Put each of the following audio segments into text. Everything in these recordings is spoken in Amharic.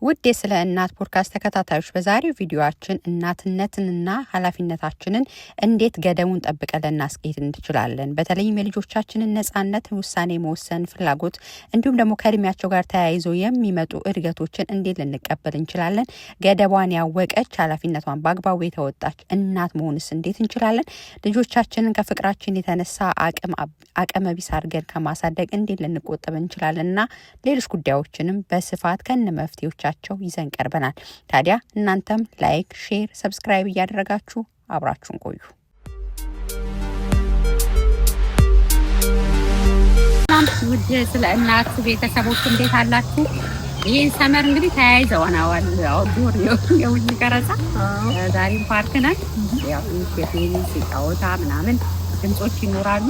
ውድ የስለ እናት ፖድካስት ተከታታዮች በዛሬው ቪዲዮአችን እናትነትንና ኃላፊነታችንን እንዴት ገደቡን ጠብቀን ልናስኬድ እንችላለን በተለይም የልጆቻችንን ነፃነት ውሳኔ መወሰን ፍላጎት እንዲሁም ደግሞ ከእድሜያቸው ጋር ተያይዞ የሚመጡ እድገቶችን እንዴት ልንቀበል እንችላለን ገደቧን ያወቀች ኃላፊነቷን በአግባቡ የተወጣች እናት መሆንስ እንዴት እንችላለን ልጆቻችንን ከፍቅራችን የተነሳ አቅመቢስ አድርገን ከማሳደግ እንዴት ልንቆጠብ እንችላለንና ሌሎች ጉዳዮችንም በስፋት ከነመፍትሄዎች ይዘን ቀርበናል። ታዲያ እናንተም ላይክ፣ ሼር፣ ሰብስክራይብ እያደረጋችሁ አብራችሁን ቆዩ። ውድ ስለ እናት ቤተሰቦች እንዴት አላችሁ? ይህን ሰመር እንግዲህ ተያይዘውናል። አውትዶር የውጭ ቀረጻ ዛሬም ፓርክ ነን። ያው ቴኒስ ጫወታ ምናምን ድምጾች ይኖራሉ።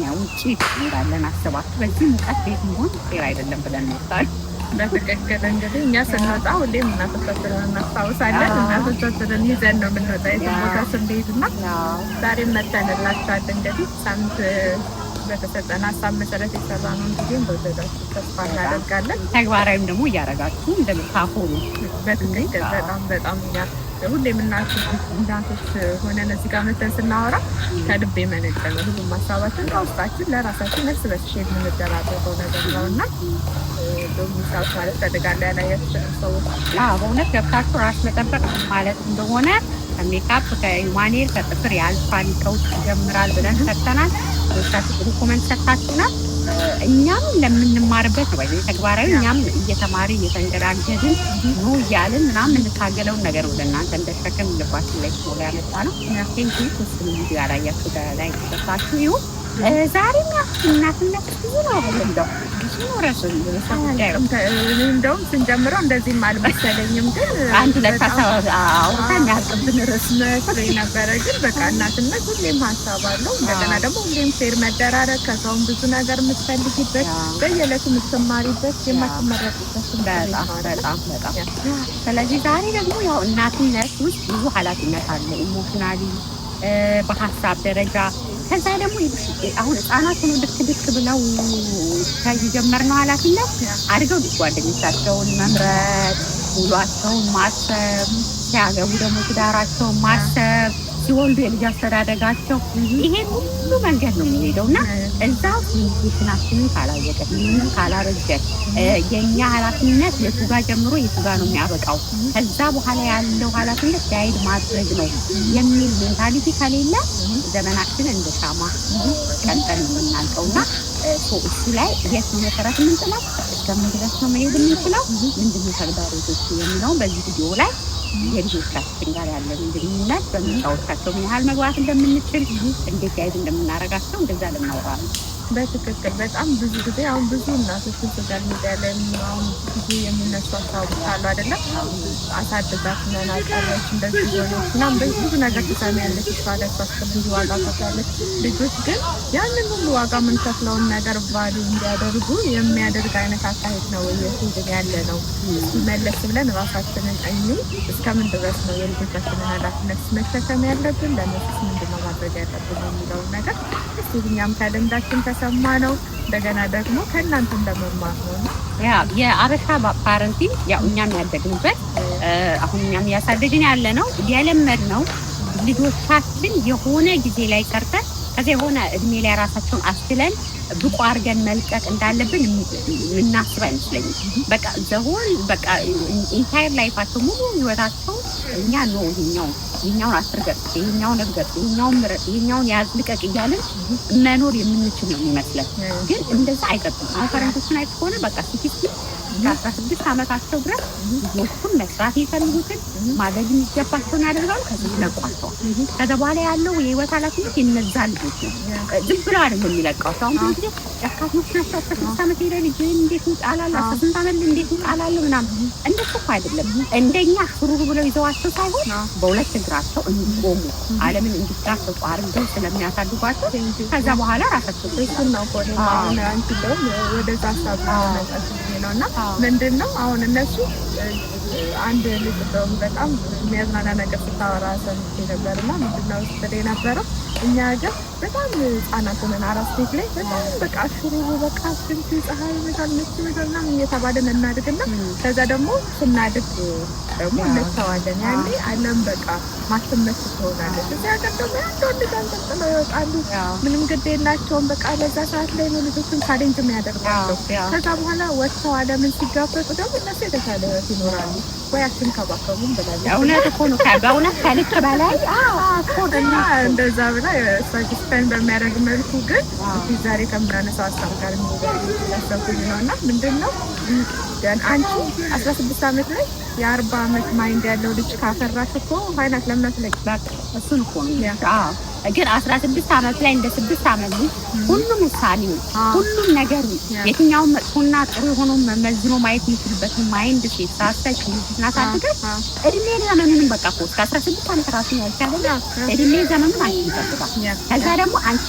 ያው ውጪ እንዳለን አስባችሁ በዚህ ሙቀት ቤት መሆን ጤና አይደለም ብለን እንወጣለን። በተከከለ እንግዲህ እኛ ስንወጣ ሁሌም እናቶቻችንን እናስታውሳለን። እናቶቻችንን ይዘን ነው የምንወጣው የቦታ ስንሄድና ዛሬም መተንላችኋል። እንግዲህ ሳምንት በተሰጠን ሀሳብ መሰረት የሰራነውን ጊዜም በወደዳችሁ ተስፋ እናደርጋለን። ተግባራዊም ደግሞ እያደረጋችሁ እንደምታፎሩ በትክክል በጣም እኛ ሁሌም እናቶች ሆነን እዚህ ጋር መተን ስናወራ ከልብ የመነጨ ነው። ሁሉም ሀሳባችን ከውስጣችን ለራሳችን እርስ በርስ የምንደራረገው ነገር ነው እና ዶሚሳት ማለት ፈልጋለሁ ያላያችሁ ሰዎች በእውነት ገብታችሁ ራስ መጠበቅ ማለት እንደሆነ ከሜካፕ ከዩማኔር ከጥፍር ያልፋል ከውስጥ ይጀምራል ብለን ሰጥተናል። ወጣቱ ጥሩ ኮሜንት ሰጥታችሁናል። እኛም ለምንማርበት ነው ወይ ተግባራዊ እኛም እየተማሪ እየተንገዳገድን ነው እያልን ምናምን እንታገለውን ነገር ወደ እናንተ እንደሸከም ልባችን ላይ ሞላ ያመጣ ነው። ቴንኪ ሶስቱን ቪዲዮ ያላያችሁ ላይ ተሳታችሁ ይሁን። ዛሬም እናትነት ብዙ ነው እንደው እንደውም ስንጀምረው እንደዚህም አልመሰለኝም፣ ግን አንድ ለታሳውታኛ አጥብን ርዕስ ነበረ። ግን በቃ እናትነት ሁሌም ሀሳብ አለው። እንደገና ደግሞ ሁሌም ሼር መደራረግ ከሰውም ብዙ ነገር የምትፈልጊበት በየዕለቱ የምትማሪበት የማትመረጡበት በጣም ስለዚህ ዛሬ ደግሞ ያው እናትነት ውስጥ ብዙ ኃላፊነት አለ። ኢሞሽናሊ በሀሳብ ደረጃ ከዛ ደግሞ አሁን ህጻናት ነው ልክ ብለው ከጀመርነው ኃላፊነት አድርገው ጓደኞቻቸውን መምረጥ ውሏቸውን ማሰብ ሲያገቡ ደግሞ ትዳራቸውን ማሰብ ሲወልዱ የልጅ አስተዳደጋቸው ይሄ ሁሉ መንገድ ነው የሚሄደውና እዛው ትንሽናችንን ካላወቀን ካላረጀን የኛ ኃላፊነት የቱጋ ጀምሮ የቱጋ ነው የሚያበቃው ከዛ በኋላ ያለው ኃላፊነት ጋይድ ማድረግ ነው የሚል ሜንታሊቲ ከሌለ ዘመናችን እንደ ሻማ ቀንጠን የምናልቀውና እሱ ላይ የት ነው መሰረት የምንጥለው እስከምን ድረስ ነው መሄድ የምንችለው ምንድነው ተግዳሮቶች የሚለው በዚህ ቪዲዮ ላይ የልጆቻችን ጋር ያለን ግንኙነት በመጫወታቸው ምን ያህል መግባት እንደምንችል እንዴት ጋይድ እንደምናረጋቸው እንደዛ ለማውራ በትክክል በጣም ብዙ ጊዜ አሁን ብዙ እናቶች ሶሻል ሚዲያ ላይ አሁን ብዙ የሚነሱ ሀሳቦች አሉ አይደለም። አሳድጋት ነን አቀረች እንደዚህ ሆነች እና ብዙ ነገር ትሰሚያለሽ። ይፋለሳት ብዙ ዋጋ ከፍላለች። ልጆች ግን ያንን ሁሉ ዋጋ የምንከፍለውን ነገር ቫሉ እንዲያደርጉ የሚያደርግ አይነት አካሄድ ነው እየሄድን ያለ ነው። መለስ ብለን ራሳችንን እስከምን ድረስ ነው የልጆቻችንን ኃላፊነት መሸከም ያለብን፣ ለነሱስ ምንድነው ማድረግ ያለብን የሚለውን ነገር እኛም ከልምዳችን ተሰማ ነው። እንደገና ደግሞ ከእናንተ እንደመማር ነው። የአበሻ ፓረንቲንግ ያው እኛም ያደግንበት አሁን እኛም ያሳደግን ያለ ነው የለመድ ነው። ልጆቻችን የሆነ ጊዜ ላይ ቀርተን ከዚህ የሆነ እድሜ ላይ ራሳቸውን አስችለን ብቁ አድርገን መልቀቅ እንዳለብን ምናስብ አይመስለኝም። በቃ ዘሆን በቃ ኢንታየር ላይፋቸው ሙሉ ህይወታቸው እኛ ነው ይሄኛውን አስርገጥ ይሄኛውን እርገጥ ይሄኛውን ያዝልቀቅ እያልን መኖር የምንችል ነው የሚመስለን። ግን እንደዛ አይቀጥም። አሁን ፈረንጆችን አይተህ ከሆነ በቃ ከ16 ዓመታቸው ድረስ ልጆቹን መስራት የሚፈልጉትን ማድረግ የሚገባቸውን ያደርጋሉ። ከዚህ ይለቋቸዋል። ከዛ በኋላ ያለው የህይወት ኃላፊነት የነዛ ልጆች ነው። ዝም ብለው አይደለም የሚለቃቸው። አሁን ብዙ ጊዜ ጨካኞች ናቸው። 16 ዓመት ሄደ ልጅ እንዴት ይጣላል፣ 18 ዓመት እንዴት ይጣላል ምናምን። እንደሱ እኮ አይደለም። እንደኛ ፍሩሩ ብለው ይዘዋቸው ሳይሆን በሁለት እግራቸው እንዲቆሙ ዓለምን እንዲጋፈጡ አድርገው ስለሚያሳድጓቸው ከዛ በኋላ ራሳቸው እሱን ነው ቆኔ ማለት አንቺ ደግሞ ወደ ሀሳብ ነውና ምንድነው አሁን እነሱ አንድ ልጅ እንደውም በጣም የሚያዝናና ነገር ስታወራ ሰምቼ ነበርና ምንድነው ስትል የነበረው እኛ ሀገር በጣም ህጻናት ሆነን አራስ ቤት ላይ በጣም በቃ ሽሩሩ በቃ ሽንት ፀሐይ መታል ነች መታልና እየተባለን እናድግና ከዛ ደግሞ ስናድግ ደግሞ እንተዋለን። ያኔ ዓለም በቃ ማትመች ትሆናለች። እዚያ ሀገር ደግሞ ያንድ ተንጠልጥለው ይወጣሉ። ምንም ግድ የላቸውም። በቃ በዛ ሰዓት ላይ ነው ልጆችን ቻሌንጅ የሚያደርጋቸው። ከዛ በኋላ ወጥተው ዓለምን ሲጋፈጡ ደግሞ እነሱ የተሻለ ህይወት ይኖራሉ። ወይ አትንከባከቡም ብላለች። እውነት እኮ ነው። በእውነት ከልክ በላይ እና እንደዛ ብላ ሰጅስተን በሚያደርግ መልኩ ግን ዛሬ ከምናነሳው ሀሳብ ጋር የሚያሰብኩኝ ነው እና ምንድን ነው አንቺ 16 ዓመት ላይ የ40 ዓመት ማይንድ ያለው ልጅ ካፈራሽ እኮ ፋይናንስ ለምን አትለቂ? እሱን እኮ ነው ግን 16 ዓመት ላይ እንደ 6 ዓመት ልጅ ሁሉም ውሳኔው ሁሉም ነገሩ የትኛውን መጥፎና ጥሩ ሆኖ መመዝኖ ማየት የሚችልበት ማይንድ ሴት ሳስተሽ ናሳድገሽ እድሜ ዘመኑን በቃ እኮ እስከ 16 ዓመት ራሱ ያልቻለ እድሜ ዘመኑን አንቺ ይጠብቃል። ከዛ ደግሞ አንቺ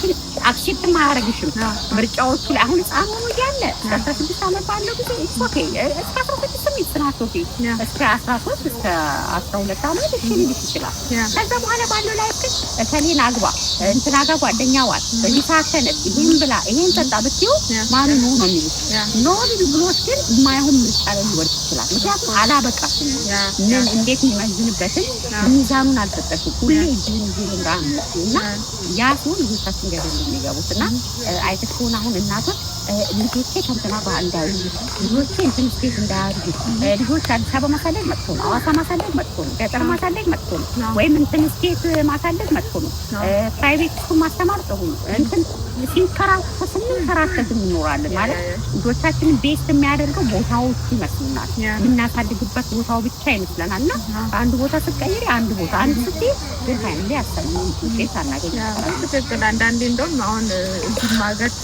አክሴፕት ማያደርግሽም ምርጫዎቹ ላይ አሁን ህፃን ሆኖ እያለ 16 ዓመት ባለው ጊዜ ኦኬ እስከ 16 ሚስራት ኦኬ እስከ 13 እስከ 12 ዓመት እሺ ሊልሽ ይችላል። ከዛ በኋላ ባለው ላይ እከሌን አግባ እንትና ጋር ጓደኛዋል በዚህ ሰዓት ተነስ ይሄን ብላ ይሄን ጠጣ ብትይው ማን ነው ነው የሚሉት ኖ ብሎሽ ግን የማይሆን ምርጫ ላይ ሊወርድ ይችላል። ምክንያቱም አላበቃሽም። ምን እንዴት የሚመዝንበትን ሚዛኑን አልሰጠሽም። ሁሌ እጅህን ይዘን እና ያ ሲሆን ልጆቻችን ገደል የሚገቡት እና አይተሽ ከሆነ አሁን እናቶች ልጆቼ ከእንትና ጋር እንዳይሉ ልጆቼ እንትን ስቴት እንዳያድጉ ልጆች አዲስ አበባ ማሳደግ መጥፎ ነው፣ ሐዋሳ ማሳደግ መጥፎ ነው፣ ገጠር ማሳደግ መጥፎ ነው፣ ወይም እንትን ስቴት ማሳደግ መጥፎ ነው፣ ፕራይቬት ስኩል ማስተማር ጥሩ ነው። እንትን ስንከራከት እንኖራለን ማለት ልጆቻችንን ቤስት የሚያደርገው ቦታዎቹ ይመስሉናል። የምናሳድግበት ቦታው ብቻ ይመስለናል እና አንድ ቦታ ስትቀይሪ አንድ ቦታ አንድ ስትይ ግን ፋይናሊ ያሰሙ ውጤት አናገኝ። ትክክል። አንዳንዴ እንደውም አሁን እዚህ ማገድ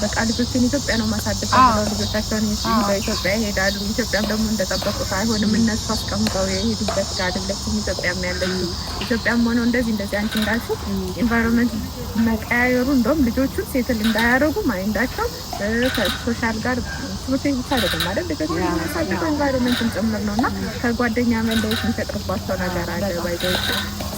በቃ ልጆችን ኢትዮጵያ ነው ማሳደግ ብለው ልጆቻቸውን በኢትዮጵያ ይሄዳሉ። ኢትዮጵያም ደግሞ እንደጠበቁት አይሆንም። እነሱ አስቀምጠው የሄዱበት ጋር አይደለችም ኢትዮጵያም ያለችው። ኢትዮጵያም ሆነው እንደዚህ አንቺ እንዳልሽው ኢንቫይሮንመንት መቀያየሩ እንደውም ልጆቹን ሴትል እንዳያደርጉ ማይንዳቸው ከሶሻል ጋር ትምህርት ቤት ብቻ አይደለም አይደል ልጆች የሚያሳድገው ኢንቫይሮንመንትን ጭምር ነው እና ከጓደኛ መለየት የሚፈጥርባቸው ነገር አለ። ባይዘዎች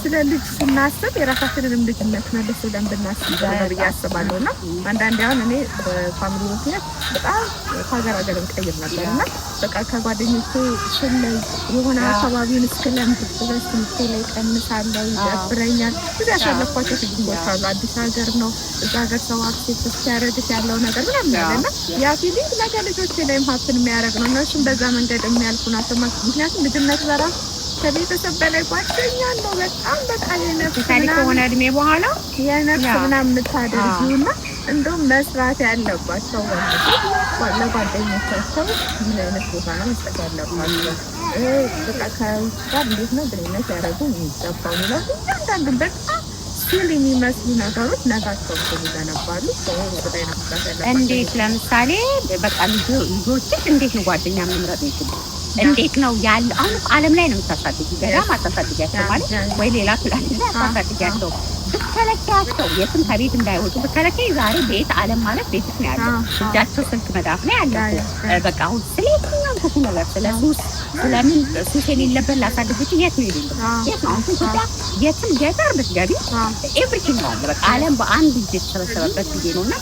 ስለ ልጅ ስናስብ የራሳችንንም ልጅነት መልስ ብለን ብናስብ ነው ብዬ አስባለሁ። እና አንዳንዴ አሁን እኔ በፋሚሊ ምክንያት በጣም ከሀገር እንቀይር ነበር እና በቃ ከጓደኞቼ ስለይ የሆነ አካባቢውን እስክለምድ ድረስ ትምህርቴ ላይ ቀንሳለሁ፣ ይደብረኛል። ብዙ ያሳለፍኳቸው ችግሮች አሉ። አዲስ ሀገር ነው፣ እዛ ሀገር ሰው አክሴፕት እስኪያደርግሽ ያለው ነገር ምናምን ያለና ያ ፊሊንግ ነገ ልጆቼ ላይም ሀብትን የሚያደርግ ነው። እነሱም በዛ መንገድ የሚያልፉ ናቸው። ምክንያቱም ልጅነት በራሱ ከቤተሰብ በላይ ጓደኛ ነው። በጣም በቃ የነፍስ ከሆነ እድሜ በኋላ የነፍስ ምናምን የምታደርጊው እና እንደውም መስራት ያለባቸው ለጓደኞቻቸው ምን አይነት ቦታ ነው መስጠት ያለባቸው፣ በቃ ከውጭ ጋር እንዴት ነው ግንኙነት ያደረጉ የሚገባው የሚለው እያንዳንዱን በጣም ሲል የሚመስሉ ነገሮች ነጋቸው ይገነባሉ። ላይ ነው እንዴት ለምሳሌ በቃ ልጆችሽ እንዴት ነው ጓደኛ መምረጥ ይችላል? እንዴት ነው ያለ አሁን ዓለም ላይ ነው የምታሳድጊ ገዳም አታሳድጊያቸው ማለት ወይ ሌላ ፕላን ላይ አታሳድጊያቸው። ብትከለኪያቸው የትም ከቤት እንዳይወጡ ብትከለኪ ዛሬ ቤት ዓለም ማለት ቤት ነው ያለው። እጃቸው ስልክ መዳፍ ላይ ያለ በቃ አሁን ስለየትኛው ክፉ ነገር ስለ ሱስ ስለምን ሱስ የሌለበት ላሳድግሽ የት ነው የሌለው? የት ነው አሁን ኢትዮጵያ የትም ገጠር ብትገቢ ኤቭሪቲንግ ነው በቃ ዓለም በአንድ እጅ የተሰበሰበበት ጊዜ ነው እና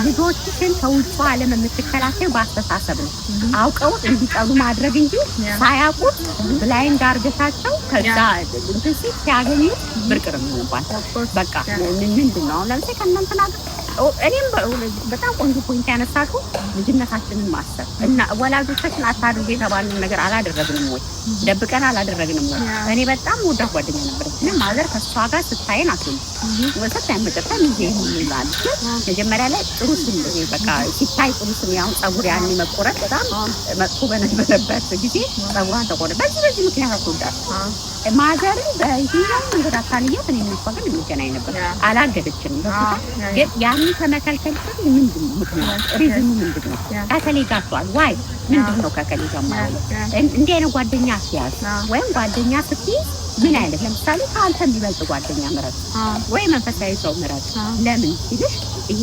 ልጆችሽን ከውጭ ዓለም የምትከላከዩ በአስተሳሰብ ነው። አውቀውት እንዲጠሉ ማድረግ እንጂ ሳያውቁት ብላይንድ አርገታቸው ከዛ እንትን ሲያገኙ ብርቅ ነው የሚሆንባቸው። በቃ ምንድን ነው አሁን ለምሳሌ ከእናንተ ናገር እኔም በጣም ቆንጆ ፖይንት ያነሳችሁ ልጅነታችንን ማሰብ እና ወላጆቻችን አታድርጉ የተባልን ነገር አላደረግንም ወይ ደብቀን አላደረግንም ወይ? እኔ በጣም ወዳት ጓደኛ ነበረች ግን ማዘር ከሷ ጋር ስታይን አትሉ ወሰታ መጨረሻ ምን ይላል መጀመሪያ ላይ ጥሩ ስም በቃ ሲታይ ጥሩ ስም ያው ጸጉር ያኔ መቆረጥ በጣም መጥፎ በነበረበት ጊዜ ጸጉሯን ተቆረጠ። በዚህ ምክንያት አትወዳት ማዘርን በየትኛው መንገድ አታልያት እኔ ምንፋቀን የሚገናኝ ነበር አላገደችንም። ግን ያን ከመከልከል ምንድን ነው ምክንያት ሪዝኑ ምንድን ነው? ከከሌ ጋር ቷል ዋይ ምንድን ነው ከከሌ ጋር ማለት እንዲህ አይነት ጓደኛ ሲያዝ ወይም ጓደኛ ስትይዝ ምን አይነት ለምሳሌ ከአንተ የሚበልጥ ጓደኛ ምረጥ ወይ መንፈሳዊ ሰው ምረጥ። ለምን ሲልሽ ይሄ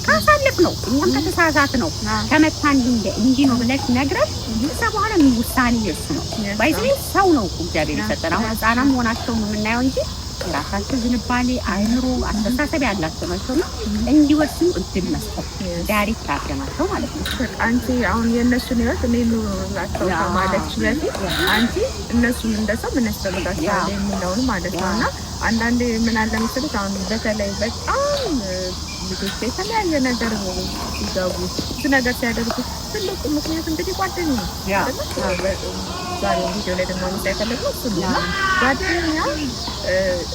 ካሳለፍ ነው እኛም ከተሳሳት ነው ከመታን እንዲህ ነው ብለሽ ነግረሽ እዛ በኋላ ውሳኔ የሱ ነው። ባይዘይ ሰው ነው እግዚአብሔር የሰጠን። አሁን ህፃናት መሆናቸው ነው የምናየው እንጂ የራሳቸው ዝንባሌ አይምሮ አስተሳሰብ ያላቸው ናቸው ነው እንዲወስኑ እድል መስጠት ዳይሬክት አድርገናቸው ማለት ነው። አንቺ አሁን የእነሱን ህይወት እኔ ኑላቸው ከማለትሽ በፊት አንቺ እነሱን እንደሰው ምን ያስፈልጋቸዋል የሚለውን ማለት ነው። እና አንዳንዴ ምን አለ መሰለሽ አሁን በተለይ በጣም ልጆች የተለያየ ነገር ሲገቡ ብዙ ነገር ሲያደርጉ ትልቁ ምክንያት እንግዲህ ጓደኛ ነው። ዛሬ ቪዲዮ ላይ ደግሞ ሳይፈልጉ እሱ ነው ጓደኛ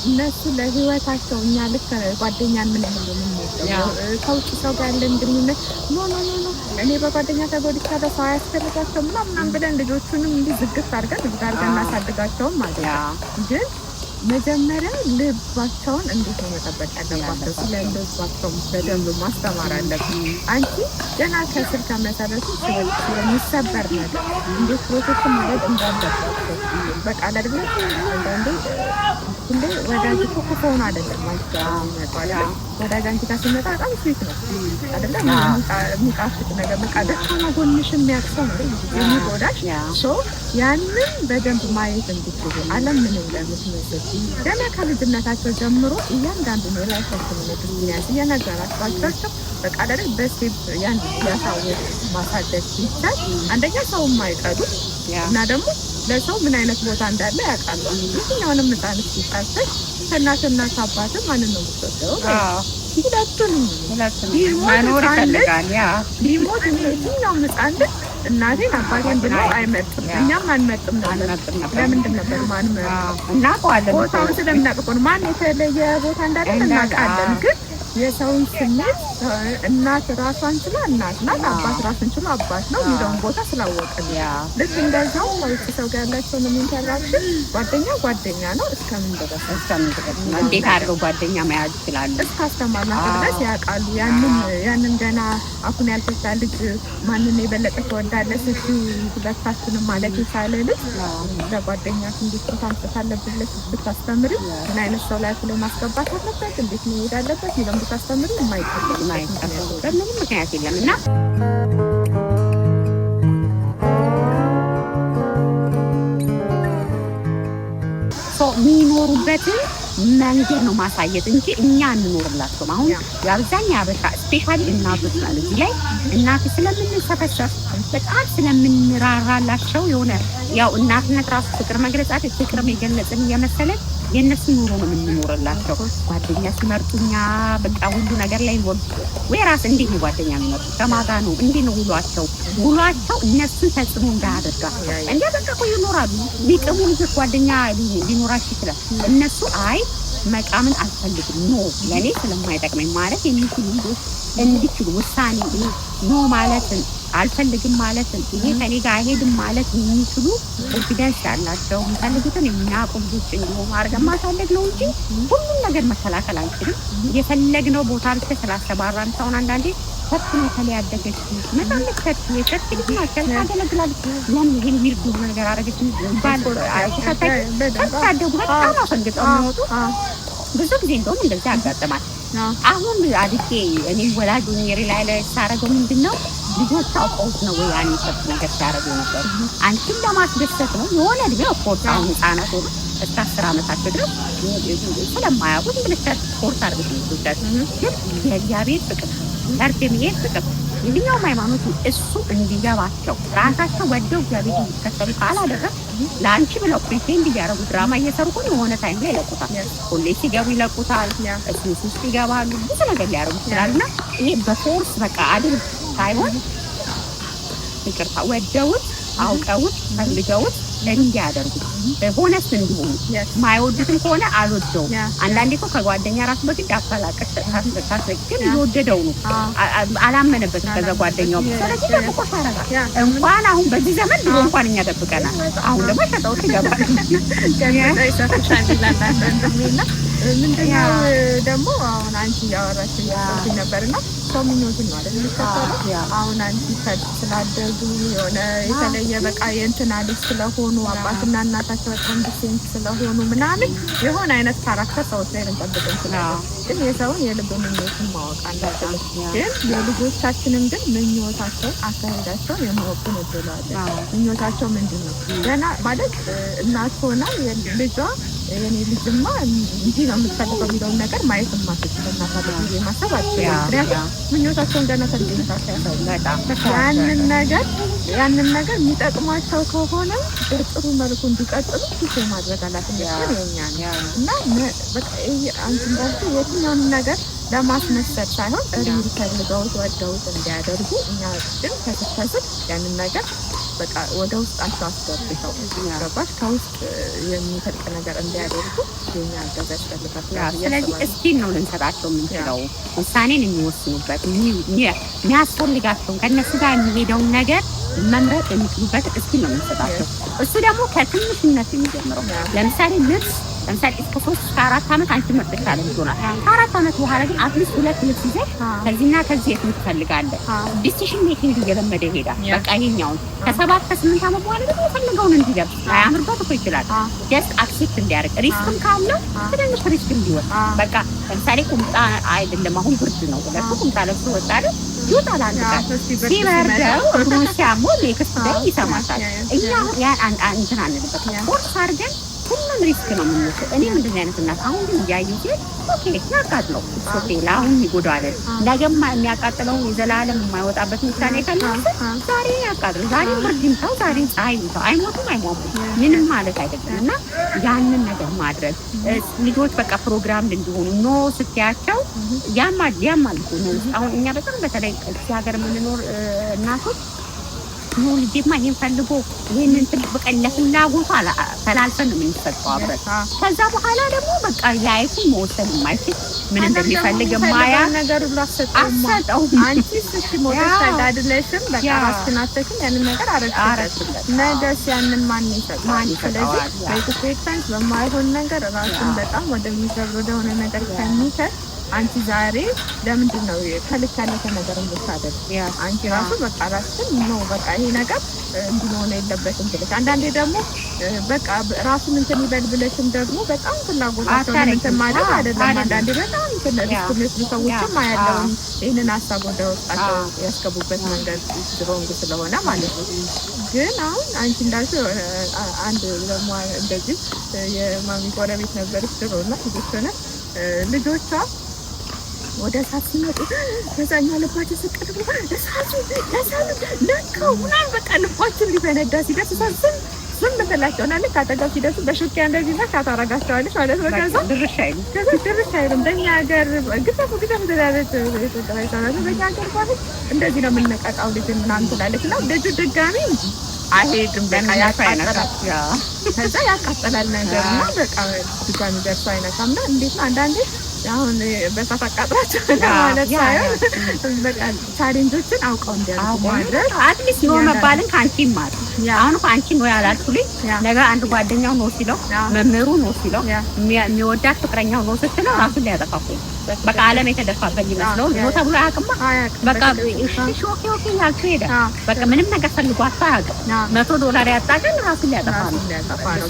እነሱ ለህይወታቸው እኛ ልክ ጓደኛን ምን ያህል ነው ከውጭ ሰው ጋር ያለን ግንኙነት ኖ እኔ በጓደኛ ተጎድቻለሁ ሰው አያስፈልጋቸው ምናምን ብለን ልጆቹንም እንዲህ ዝግት አድርገን እናሳድጋቸውም ማለት ነው። ግን መጀመሪያ ልባቸውን እንዴት ነው መጠበቅ ያለባቸው? ስለ ልባቸው በደንብ ማስተማር አለብን። አንቺ ገና ከስር ከመሰረቱ ስለሚሰበር ነገር እንዴት ፕሮቴክት ማድረግ እንዳለባቸው በቃ ለድብለ አንዳንዴ ሁሌ ወዳጅ እኮ ክፉውን አይደለም ማለት ነው። ወዳጅ አንቺ ጋር ሲመጣ በጣም ስዊት ነው አይደለም? የሚጣፍጥ ነገር በቃ ደካማ ጎንሽ የሚያቅሰው ነው የሚጎዳሽ። ያንን በደንብ ማየት እንድትችሉ ዓለም ምን እንደምትመስል ገና ከልጅነታቸው ጀምሮ እያንዳንዱ ነው ላይፋቸው ምክንያት እየነገራቸው በቃ አይደል በስቴፕ ያን ያሳወቁ ማሳደግ ይቻል። አንደኛ ሰው የማይቀዱ እና ደግሞ ለሰው ምን አይነት ቦታ እንዳለ ያውቃሉ። የትኛውንም ህፃን ሲጣልተሽ ከእናትና ከአባትም ማንን ነው የምትወደው? ሁለቱንም መኖር ይፈልጋል። ቢሞት የትኛውም ህፃን ልጅ እናቴን አባቴን ብሎ አይመርጥም። እኛም አንመርጥም ነበር። ለምንድን ነበር ማንመርጥ? እናውቀዋለን። ቦታውን ስለምናውቅ ማን የተለየ ቦታ እንዳለ እናውቃለን። ግን የሰውን ስሜት እናት ራሷን ችላ እናት ናት፣ አባት ራሱን ችሎ አባት ነው የሚለውን ቦታ ስላወቅን ልክ እንደዛው ከውጭ ሰው ጋር ያላቸውን ኢንተራክሽን ጓደኛ ነው እስከምን ድረስ እንዴት አድርገው ጓደኛ መያዝ ይችላሉ? እስከ አስተማርናቸው ድረስ ያውቃሉ። ያንን ገና አሁን ያልፈታ ልጅ ማንን የበለጠ ትወዳለች እሱ ሁለታችንም ማለት የቻለ ልጅ ለጓደኛ እንዴት ቦታ መስጠት አለብሽ ብታስተምሪ ምን አይነት ሰው ላይ ብሎ ማስገባት አለበት እንዴት መሄድ አለበት ይለም ብታስተምሪ የማይጠበቅ ምንም ምክንያት የለም እና የሚኖሩበትን መንገድ ነው ማሳየት እንጂ እኛ እንኖርላቸውም። አሁን የአብዛኛው አበሻ ስፔሻሊ እናቶች ማለት እዚህ ላይ እናት ስለምንሰፈሰፍ በጣም ስለምንራራላቸው የሆነ ያው እናትነት ራሱ ፍቅር መግለጻት ፍቅር የገለጽን የመሰለን የእነሱ ኑሮ ነው የምንኖርላቸው። ጓደኛ ሲመርጡኛ በቃ ሁሉ ነገር ላይ ወይ ራስ እንዴት ነው ጓደኛ የሚመርጡ ከማታ ነው እንዴት ነው ውሏቸው እነሱን ተጽዕኖ እንዳያደርጋቸው እንደ በቃ እኮ ይኖራሉ። ሊቅሙ ልጆች ጓደኛ ሊኖራቸው ይችላል። እነሱ አይ መቃምን አልፈልግም ኖ ለእኔ ስለማይጠቅመኝ ማለት የሚችሉ ልጆች እንዲችሉ ውሳኔ ኖ ማለትን አልፈልግም ማለትን ይሄ ከኔ ጋር አይሄድም ማለት የሚችሉ ኮንፊደንስ ያላቸው የሚፈልጉትን የሚያውቁ ልጆች እንዲሆኑ አድርገን ማሳደግ ነው እንጂ ሁሉም ነገር መከላከል አንችልም። የፈለግነው ቦታ ብቻ ስላሰባራን ሰውን አንዳንዴ ፈትኖ ከሊያደገች መጣለች የሸት ልጅ ማከል ታገለግላለች። ለምን ይሄን ዊርድ ነገር አደረገች ባል ታደጉ በጣም አፈንግጠው የሚወጡ ብዙ ጊዜ እንደውም እንደዚህ ያጋጥማል። አሁን አድጌ እኔ ወላጅ ሪላይ ላይ ሳረገው ምንድነው ልጆች አውቀውት ነው ወይ ያን ሰጥ ነገር ሲያደርጉ ነበር። አንቺን ለማስደሰት ነው የሆነ እድሜ ኦፍኮርስ አሁን ህፃናት ሆኖ እስከ 10 ዓመታቸው ድረስ ስለማያውቁት ብለሽ ስፖርት አድርገሽ ነው ግን የእግዚአብሔር ፍቅር ሰርት የሚሄድ ፍቅር የትኛውም ሃይማኖት እሱ እንዲገባቸው ራሳቸው ወደው እግዚአብሔር እንዲከተሉ ካላደረግ ለአንቺ ብለው ፕሪቴንድ እያደረጉ ድራማ እየሰሩ ሁሉ የሆነ ታይም ላይ ይለቁታል። ሁሌ ሲገቡ ይለቁታል። እስሚስ ውስጥ ይገባሉ። ብዙ ነገር ሊያደርጉ ይችላል እና ይሄ በፎርስ በቃ አድርግ ሳይሆን ይቅርታ ወደውት አውቀውት ፈልገውት እንዲያደርጉ ሆነስት እንዲሆኑ ማይወዱትም ከሆነ አልወደውም። አንዳንዴ እኮ ከጓደኛ ራሱ በግድ አፈላቀሽ ታስረግን እየወደደው ነው አላመነበትም ከዛ ጓደኛው ስለዚህ ደግሞ ቆሻረጋ እንኳን አሁን በዚህ ዘመን ድሮ እንኳን እኛ ደብቀናል። አሁን ደግሞ ሸጠውት ይገባል። ምንድነው ደግሞ አሁን አንቺ ያወራሽ ያሰብኩኝ ነበርና ሰው ምኞቱን ነው አይደል የሚከተለው። አሁን አንቺ ስላደጉ የሆነ የተለየ በቃ የእንትና ልጅ ስለሆኑ አባትና እናታቸው በጣም ዲሴንት ስለሆኑ ምናምን የሆነ አይነት ካራክተር ሰዎች ላይ ልንጠብቅ እንችላለን። ግን የሰውን የልብ ምኞቱን ማወቅ አለብን። ግን የልጆቻችንም ግን ምኞታቸው አካሄዳቸው የማወቅን እድላለን። ምኞታቸው ምንድን ነው ገና ማለት እናት ሆና ልጇ የኔ ልጅማ እንዲህ ነው የምትፈልገው የሚለውን ነገር ማየት የማትችል እናት አለ ብዬ ማሰብ አልችልም። ምክንያቱም ምኞታቸውን ገና ከልጅነታቸው ያሳያል። ያንን ነገር የሚጠቅማቸው ከሆነ በጥሩ መልኩ እንዲቀጥሉ ፊት ማድረግ አላትነት የኛ ነው እና በቃ አንቺ እንዳልኩ የትኛውንም ነገር ለማስመሰል ሳይሆን ሪል ፈልገውት ወደውት እንዲያደርጉ እኛ ግን ከስከስል ያንን ነገር በቃ ወደ ውስጣቸው አስገብተው ገባሽ ከውስጥ የሚፈልቅ ነገር እንዲያደርጉ የኛ እገዛ ያስፈልጋል። ስለዚህ እስኪል ነው ልንሰጣቸው የምንችለው ውሳኔን የሚወስኑበት የሚያስፈልጋቸውን ከእነሱ ጋር የሚሄደውን ነገር መምረጥ የሚችሉበት እስኪል ነው የምንሰጣቸው። እሱ ደግሞ ከትንሽነት የሚጀምረው ለምሳሌ ልብስ እስከ 3 እስከ 4 ዓመት አንቺ መጥቻለሁ ይሆናል። ከ4 ዓመት በኋላ ግን አትሊስት 2 ልብስ ይዘሽ ከዚህና ከዚህ የት ትፈልጋለህ ዲሲሽን ሜኪንግ እየለመደ ይሄዳል። በቃ ይሄኛውን ከ7 ከ8 ዓመት በኋላ ደግሞ የፈለገውን እንዲለብስ አያምርበት እኮ ይችላል። ጀስት አክሴፕት እንዲያደርግ ሪስክም ካለው ትንሽ ሪስክ እንዲወጣ በቃ ለምሳሌ ቁምጣ አይደለም አሁን ብርድ ነው ሁለቱ ቁምጣ ለብሶ ወጣለ ይወጣል። አንድ ቀን ሲበርደው እግሩን ሲያመው ኔክስት ዴይ ይሰማታል። እኛ ያን እንትን አንልበት ፎርስ አድርገን ሁሉም ሪስክ ነው የምንወስደው። እኔ ምንድን አይነት እናት አሁን ግን እያየሁ ሲል ኦኬ ያቃጥለው ኦኬ ለአሁን ይጎዳዋል ነገማ የሚያቃጥለው የዘላለም የማይወጣበት ምሳሌ ካለ ዛሬ ያቃጥለው ዛሬ ብርድ ይምታው ዛሬ ፀሐይ ይምታው አይሞቱም ምንም ማለት አይደለም። እና ያንን ነገር ማድረግ ልጆች በቃ ፕሮግራም እንዲሆኑ ኖ ስትያቸው ያማል ነው። አሁን እኛ በጣም በተለይ እዚህ ሀገር የምንኖር እናቶች ነው ልጅማ ይሄን ፈልጎ ይሄንን ትልቅ በቃ ለፍላጎቱ ተላልፈን ነው የምንሰጠው አብረን። ከዛ በኋላ ደግሞ በቃ ላይፉ መወሰን የማይችል ምን እንደሚፈልግ ማያ ነገር ሁሉ አሰጠው። አንቺ ስትሞተሽ አይደለሽም በቃ አስከናተሽም ያንን ነገር አረጋግጠሽ ነገስ ያንን ማን ይሰጣል? ስለዚህ በኢትዮጵያንስ በማይሆን ነገር ራሱን በጣም ወደሚሰብር ወደሆነ ነገር ከሚከት አንቺ ዛሬ ለምንድን ነው ከልክ ያለፈ ነገር የምታደርግ? አንቺ ራሱ በቃ ራስን ነው በቃ ይሄ ነገር እንዲሆነ የለበትም ብለሽ አንዳንዴ ደግሞ በቃ ራሱን እንትን ይበል ብለሽም ደግሞ በጣም ፍላጎታቸውን እንትን ማለት አይደለም። አንዳንዴ በጣም እንትን ሪስክ ሰዎችም አያለውን ይህንን ሀሳብ ወደ ውስጣቸው ያስገቡበት መንገድ ስትሮንግ ስለሆነ ማለት ነው። ግን አሁን አንቺ እንዳልሽው አንድ ደግሞ እንደዚህ የማሚ ጎረቤት ነበረች ድሮ እና ልጆቿ ወደ እሳት ሲመጡ ከዛኛ ልባቸው ስቀጥ እሳቱ ለካው ምናምን በቃ ልባችን ሊፈነዳ ሲደርስ ዝም ብላቸውና ልክ አጠገብ ሲደርሱ በሹኪያ እንደዚህ ነካ ታረጋቸዋለች ማለት ነው። ከዛ ድርሽ አይልም። በእኛ ሀገር ግዛፉ ትላለች በእኛ ሀገር ማለት እንደዚህ ነው የምንነቃቃው ልጅ ምናምን ትላለች እና ልጁ ድጋሚ አይሄድም በቃ ያቃጠላል። ከዛ ያቃጠላል ነገር እና በቃ ድጋሚ ደርሶ አይነካም። እና እንዴት ነው አንዳንዴ አሁን በሳት አቃጥራቸው ማለት ሳይሆን በቃ ቻሌንጆችን አውቀው እንዲያደርጉ ማድረግ አትሊስት ነው መባልን ከአንቺ ይማር። አሁን እኮ አንቺ ነው ያላልኩልኝ ነገር አንድ ጓደኛው ነው ሲለው መምህሩ ነው ሲለው የሚወዳት ፍቅረኛው ነው ስትለው ራሱን ሊያጠፋው በቃ ዓለም የተደፋበት ይመስለው ነው ተብሎ አያውቅማ። በቃ ሾኪ ያልኩ ሄደ በቃ ምንም ነገር ፈልጎ አታውቅም። $100 ያጣቀን ራሱን ሊያጠፋ ነው።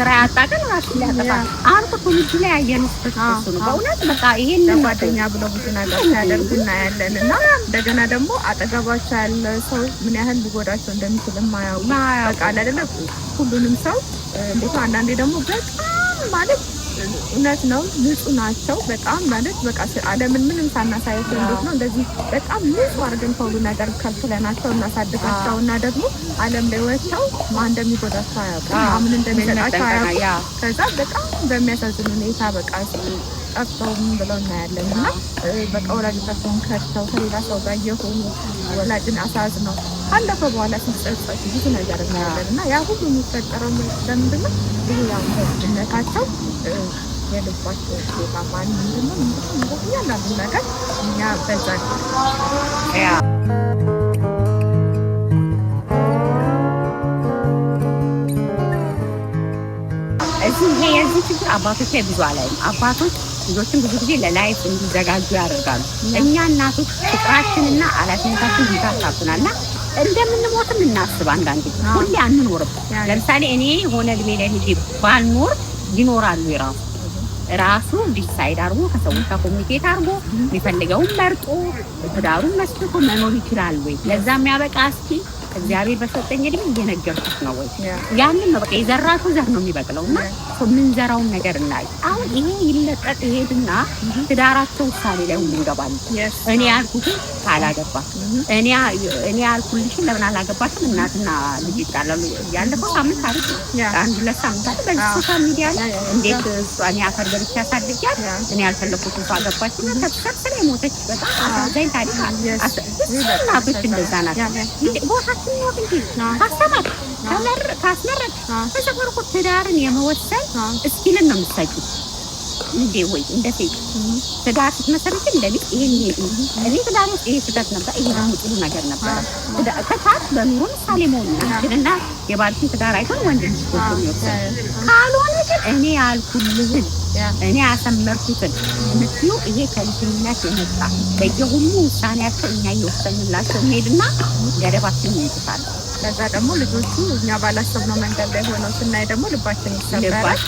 ስራ ያጣቀን ራሱን ሊያጠፋ ነው። አሁን እኮ ልጅ ላይ ያየነው እሱ ነው በእውነት በቃ ይሄን ጓደኛ ብለው ብዙ ነገር ሲያደርጉ እናያለን። እና እንደገና ደግሞ አጠገባቸው ያለ ሰው ምን ያህል ሊጎዳቸው እንደሚችል ማያውቁ በቃ አይደለ ሁሉንም ሰው እንዴት አንዳንዴ ደግሞ በጣም ማለት እውነት ነው ንጹህ ናቸው በጣም ማለት በቃ ዓለምን ምንም ሳናሳያቸው እንዴት ነው እንደዚህ በጣም ንጹህ አድርገን ከሁሉ ነገር ከልክለናቸው እናሳድጋቸው እና ደግሞ ዓለም ላይ ወጥተው ማን እንደሚጎዳቸው አያውቁም፣ ምን እንደሚሰጣቸው አያውቁም። ከዛ በጣም በሚያሳዝን ሁኔታ በቃ ጠፍተውም ብለው እናያለን። እና በቃ ወላጆቻቸውን ከድተው ከሌላ ሰው ጋር እየሆኑ ወላጅን አሳዝነው ካለፈ በኋላ ሲጸጸቱ ብዙ ነገር እናያለን። እና ያ ሁሉ የሚፈጠረው ለምንድን ነው? ይሄ ያው በልጅነታቸው የልባቸው ቦታ ማን ምንድን ነው እያንዳንዱ ነገር እኛ በዛ እዚህ ይሄ የዚህ ችግር አባቶች ላይ ብዙ አላይም። አባቶች ልጆችን ብዙ ጊዜ ለላይፍ እንዲዘጋጁ ያደርጋሉ። እኛ እናቶች ፍቅራችንና ኃላፊነታችን ይታሳብናልና እንደምንሞትም እናስብ። አንዳንዴ ሁሌ አንኖርም። ለምሳሌ እኔ የሆነ እድሜ ላይ ልጅ ባልኖር ይኖራሉ ራሱ ዲሳይድ አድርጎ ከሰዎች ጋር ኮሚኒኬት አድርጎ የሚፈልገውን መርጦ ትዳሩን መስርቶ መኖር ይችላል ወይ? ለዛ የሚያበቃ እስኪ እግዚአብሔር በሰጠኝ እድሜ እየነገርኩት ነው ወይ? ያንን ነው በቃ የዘራሽው ዘር ነው የሚበቅለው እና የምንዘራውን ነገር እናይ። አሁን ይሄ ይለጠጥ ይሄድና ትዳራቸው ውሳኔ ላይ ሁሉ ይገባሉ። እኔ ያልኩትን ካላገባሽ እኔ ያልኩልሽን ለምን አላገባሽም? እናትና ልጅ ይጣላሉ። ያለፈው ሳምንት ታሪክ አንድ ሁለት ሳምንት በዚህ ሶሻል ሚዲያ ላይ እንዴት እኔ አፈር በልቼ ያሳድጊያት እኔ ያልፈለኩትን ሰው አገባች እና ተሰብስባ የሞተች በጣም አሳዛኝ ታሪክ አለ። እናቶች እንደዛ ናቸው። ቦታችን ነው እንጂ ካስመረጥ ተሰፈርኩ ትዳርን የመወሰን እስኪልን ነው የምትሰጪው እንዴ ወይ እንደ ሴት ትዳር ስትመሰርች እንደልጅ እኔ ትዳር ውስጥ ይሄ ስህተት ነበር፣ ይሄ ደግሞ ጥሩ ነገር ነበር። ከታች በኑሮ ምሳሌ መሆን ናችንና የባልሽን ትዳር አይቶን ወንድ ልጅ ይወስዳል። ካልሆነ ግን እኔ ያልኩልህን እኔ ያሰመርኩትን ምትዩ ይሄ ከልጅነት የመጣ በየሁሉ ውሳኔያቸው እኛ እየወሰንላቸው እንሄድና ገደባችን ይይዛል። ከዛ ደግሞ ልጆቹ እኛ ባላሰብነው መንገድ ላይ ሆነው ስናይ ደግሞ ልባችን ይሰበራል።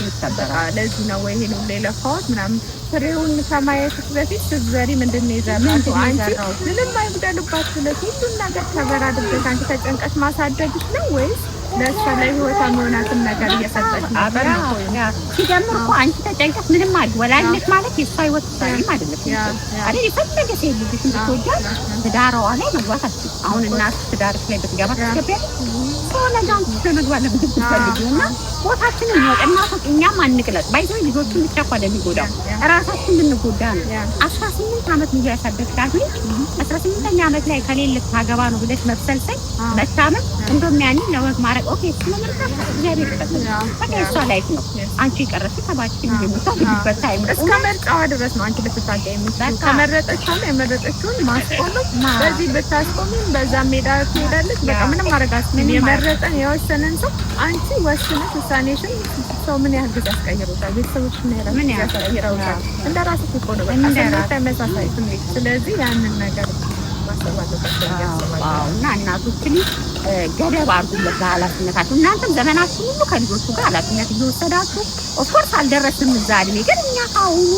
ለዚህ ነው ወይ ይሄን ሁሉ የለፋሁት ምናምን ፍሬውን ከማየት በፊት ስትዘሪ ምንድን ነው የዘራሽው? አንቺ ምንም አይጉደልባት ብለሽ ሁሉን ነገር ከበር አድርገሽ አንቺ ተጨንቀሽ ማሳደግሽ ነው ወይስ ለእሷ ላይ ህይወቷ መሆናትን ነገር እየሰጠች ነበር ነው? ሲጀምር እኮ አንቺ ተጨንቀሽ ምንም ወላጅነት ማለት የእሷ ህይወት ሳይም አይደለም አይደል? የፈለገ ሴት ልጅ ብትወጃት ትዳሯ ላይ መግባት አትችልም። አሁን እናት ትዳርሽ ላይ ብትገባ ትገቢያለሽ ሰው ለጋን ለመግባት ለምትፈልጊውና ቦታችንን ነው እናቶች እኛም አንቅለጥ ባይዘው ልጆቹን ብቻ እኮ እንደሚጎዳው ራሳችን ብንጎዳ ነው። 18 ዓመት ልጅ ያሳደግሻት ልጅ 18ኛ ዓመት ላይ ከሌለ ታገባ ነው ብለሽ መብሰልሰል መታመም እንደውም ያንን ለወግ ማድረግ ኦኬ ስለምርታ እግዚአብሔር ይፈታል። በቃ እሷ ላይፍ ነው። አንቺ ቀረሽ ተባችኝ የምታውቂበት ታይም እስከ መርጫዋ ድረስ ነው አንቺ ልትታገ የምትችል ከመረጠችውን የመረጠችውን ማስቆም በዚህ ብታስቆሚም በዛ ሜዳ ትሄዳለች። በቃ ምንም ማድረግ አትችልም። የመረጠን የወሰነን ሰው አንቺ ወስነሽ ውሳኔሽን ሰው ምን ያህል ጊዜ ያስቀይሩታል? ቤተሰቦች ምን ያህል ያስቀይሩታል? እንደ ራስሽ እኮ ነው በቃ ተመሳሳይ ስሜት። ስለዚህ ያንን ነገር ማሰብ አለባቸው እና እናቶችን ገደብ አድርጉለት ለኃላፊነታችሁ። እናንተም ዘመናችሁ ሁሉ ከልጆቹ ጋር ኃላፊነት እየወሰዳችሁ ኦፍኮርስ አልደረስም እዛ እድሜ ግን እኛ ከአሁኑ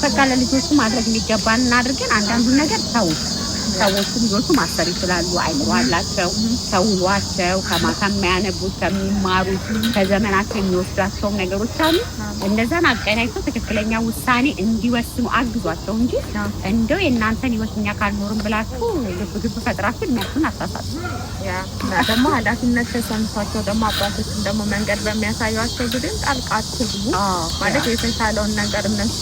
በቃ ለልጆቹ ማድረግ የሚገባን እናድርገን። አንዳንዱን ነገር ተውት። ሰዎቹ ልጆቹ ማሰር ይችላሉ። አይምሮ አላቸው። ከውሏቸው ከማታ የሚያነቡት ከሚማሩት ከዘመናቸው የሚወስዷቸው ነገሮች አሉ። እነዛን አቀናጅተው ትክክለኛ ውሳኔ እንዲወስኑ አግዟቸው እንጂ እንደው የእናንተን ህይወት እኛ ካልኖርም ብላችሁ ግብ ፈጥራችሁ እነሱን አታሳጡ። ደግሞ ኃላፊነት ተሰምቷቸው ደግሞ አባቶችን ደግሞ መንገድ በሚያሳዩቸው ጊዜ ጣልቃ አትግቡ ማለት የተሻለውን ነገር እነሱ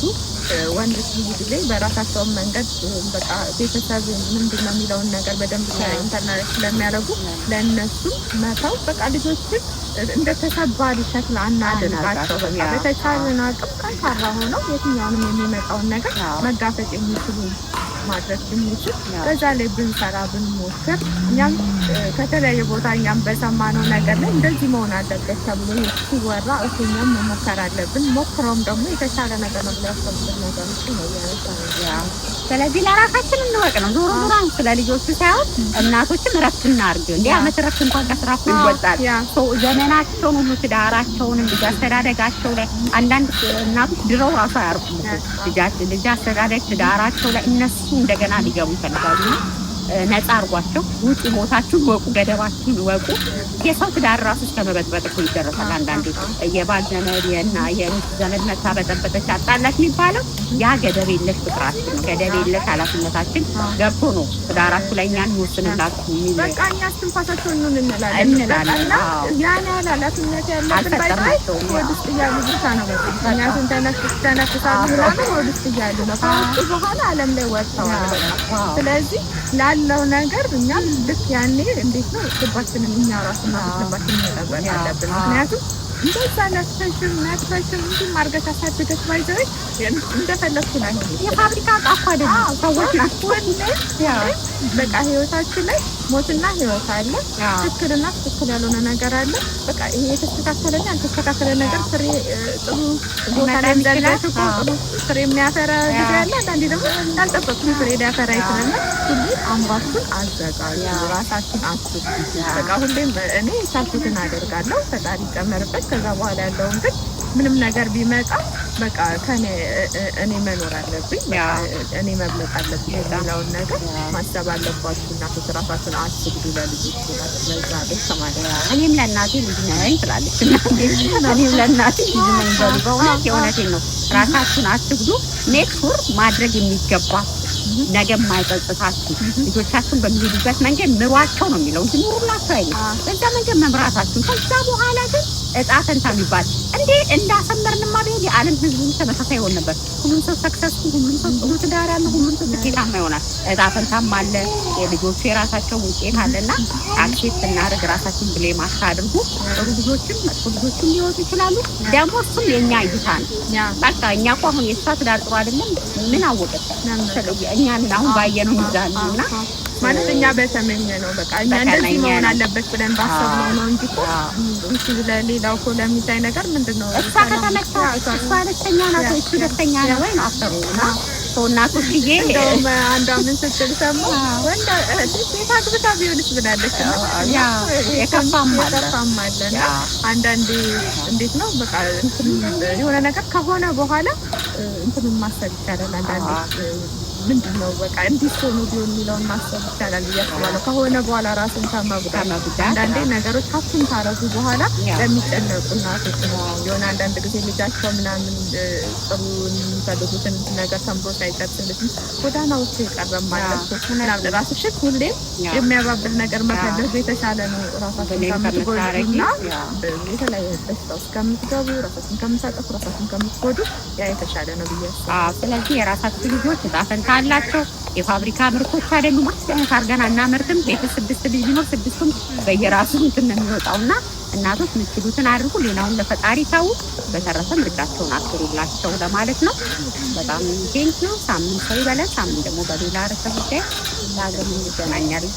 ወንዶች ብዙ ጊዜ በራሳቸውን መንገድ በቃ ቤተሰብ ምንድን ነው የሚለውን ነገር በደንብ ኢንተርኔት ስለሚያደርጉ ለእነሱ መተው በቃ ልጆችን እንደተሰባሪ ሸክላ አናድርጋቸው። በቃ በተቻለን አቅም ጠንካራ ሆነው የትኛውንም የሚመጣውን ነገር መጋፈጥ የሚችሉ ማድረግ የሚችል በዛ ላይ ብንሰራ ብንሞክር እኛም ከተለያየ ቦታ እኛም በሰማነው ነገር ላይ እንደዚህ መሆን አለበት ተብሎ ሲወራ እኛም መሞከር አለብን። ሞክረውም ደግሞ የተሻለ ነገር ነው ብሎ ያሰቡት ነገሮች ነው ያለው። ስለዚህ ለራሳችን እንወቅ ነው ዞሮ ዞሮ ስለ ልጆቹ ሳይሆን እናቶችም እረፍት እናድርግ። እንደ ዓመት እረፍት እንኳን ከስራ እኮ ይወጣል። ዘመናቸውን ሁሉ ትዳራቸውን ልጅ አስተዳደጋቸው ላይ አንዳንድ እናቶች ድረው ራሱ አያርፉም። ልጅ አስተዳደግ ትዳራቸው ላይ እነሱ እንደገና ሊገቡ ይፈልጋሉ። ነፃ አርጓቸው ውጭ ቦታችሁን ወቁ፣ ገደባችሁን ወቁ። የሰው ትዳር ራሱ እስከ መበጥበጥ እኮ ይደረሳል። አንዳንዴ የባል ዘመድ የሚስት ዘመድ መታ በጠበጠች አጣላች የሚባለው ያ ገደብ የለሽ ፍቅራችን ነው። ገደብ የለሽ ኃላፊነታችን ገብቶ ነው ትዳራችሁ ላይ እኛን ወስንላችሁ የሚል በቃ እኛ እስትንፋሳቸውን እንላለን። ያን ያህል ኃላፊነት ያለብን ባይባይ ወደ ውስጥ እያሉ ብቻ ነው በቃ ምክንያቱም ተነፍሳሉ ምናምን ወደ ውስጥ እያሉ ነው ከውጭ በኋላ ዓለም ላይ ወጥተዋል። ስለዚህ ላለው ነገር እኛም ልክ ያኔ እንዴት ነው ልባችንን እኛ ራሱ ልባችንን መጠበቅ ያለብን። ምክንያቱም እንደዛ ነፍሰሽም እንዲህ ማርገት አሳድገሽ ባይዘው እንደፈለግኩ ላይ የፋብሪካ ዕቃ እኮ አይደለም ሰዎች ናቸው። በቃ ህይወታችን ላይ ሞትና ህይወት አለ። ትክክልና ትክክል ያልሆነ ነገር አለ። በቃ ይሄ የተስተካከለና ያልተስተካከለ ነገር ፍሬ ጥሩ ቦታ ላይ እንደደረሰ ጥሩ ፍሬ የሚያፈራ ጊዜ አለ። አንዳንዴ ደግሞ ያልጠበቅኩት ፍሬ ሊያፈራ ይችላል። ሁሉ አምራችሁን አዘጋጁ፣ ራሳችሁን አስቡ። በቃ ሁሌም እኔ ሳልኩትን አደርጋለሁ፣ ፈጣሪ ይጨመርበት። ከዛ በኋላ ያለውን ግን ምንም ነገር ቢመጣ በቃ እኔ መኖር አለብኝ፣ እኔ መብለጥ አለብኝ የሚለውን ነገር ማሰብ አለባችሁ። እናቶች ራሳችሁን አስግዱ ለልጆች ለዛ ደስ ማለት እኔም ለእናቴ ልጅ ነኝ ትላለች። እኔም ለእናቴ ልጅ ነኝ በሉ። በእውነት የእውነቴን ነው። ራሳችሁን አስግዱ። ሜክ ሹር ማድረግ የሚገባ ነገ የማይጸጽታችሁ ልጆቻችሁን በሚሄዱበት መንገድ ምሯቸው ነው የሚለው እንጂ ኑሩላቸው አይደለም። በዛ መንገድ መምራታችሁን ከዛ በኋላ ግን እጣ ፈንታ የሚባል እንዴ እንዳሰመርንማ ቢሄድ የዓለም ህዝብ ተመሳሳይ ይሆን ነበር። ሁሉም ሰው ሰክሰስፉል፣ ሁሉም ሰው ጥሩ ትዳር ያለው፣ ሁሉም ሰው ስኬታማ ይሆናል። እጣ ፈንታም አለ፣ የልጆቹ የራሳቸው ውጤት አለና አክሴፕት እናድርግ። ራሳችን ብሌም አታድርጉ። ጥሩ ልጆችም መጥፎ ልጆችም ሊወጡ ይችላሉ። ደግሞ እሱም የእኛ እይታ ነው። በቃ እኛ እኮ አሁን የእሷ ትዳር ጥሩ አይደለም ምን አወቀች? እኛን አሁን ባየነው ሚዛን ነው እና ማለት እኛ በተመኘ ነው በቃ እኛ እንደዚህ መሆን አለበት ብለን ባሰብነው ነው እንጂ እኮ ለሌላው እኮ ለሚታይ ነገር ምንድነው እሷ ከተመቻት እሷ ደስተኛ ናት እሱ ደስተኛ ነው ወይ አፈሩ እና እናቶች ይሄ እንደውም አንዷ ምን ስትል ሰማ ወንድ ሴት አግብታ ቢሆንስ ብላለች። ያ የከፋም አለ አንዳንዴ እንዴት ነው በቃ የሆነ ነገር ከሆነ በኋላ እንትን ማሰብ ይቻላል። አንዳንዴ ምንድነው በቃ እንዲህ ሆኖ ቢሆን የሚለውን ማሰብ ይቻላል እያስባለሁ። ከሆነ በኋላ ራስን ከመጉዳት አንዳንዴ ነገሮች ሀብትን ካረጉ በኋላ ለሚጨነቁ እናቶች የሆነ አንዳንድ ጊዜ ልጃቸው ምናምን ጥሩ የሚፈልጉትን ነገር ተምሮ ሳይጨርስልት ጎዳና ውስጥ የቀረም ማለት ምናምን ራስሽን ሁሌም የሚያባብል ነገር መፈለጉ የተሻለ ነው። ራሳችን ከምትጎዱና የተለያየ በሽታ ውስጥ ከምትገቡ ራሳችን ከምታጠፉ ራሳችን ከምትጎዱ ያ የተሻለ ነው ብዬ አስባለሁ። ስለዚህ የራሳችን ልጆች እጣ ፈንታ አላቸው። የፋብሪካ ምርቶች አይደሉም። አስተያየት አድርገን አናመርትም። ቤት 6 ልጅ ቢኖር 6ቱም በየራሱ እንትን ነው የሚወጣውና እናቶች ምትሉትን አድርጉ፣ ሌላውን ለፈጣሪ ተው። በተረፈ ምርጫቸውን አክብሩላቸው ለማለት ነው። በጣም ቴንኪው። ሳምንት ሰው ይበለን። ሳምንት ደግሞ በሌላ ርዕሰ ጉዳይ ዳግም እንገናኛለን።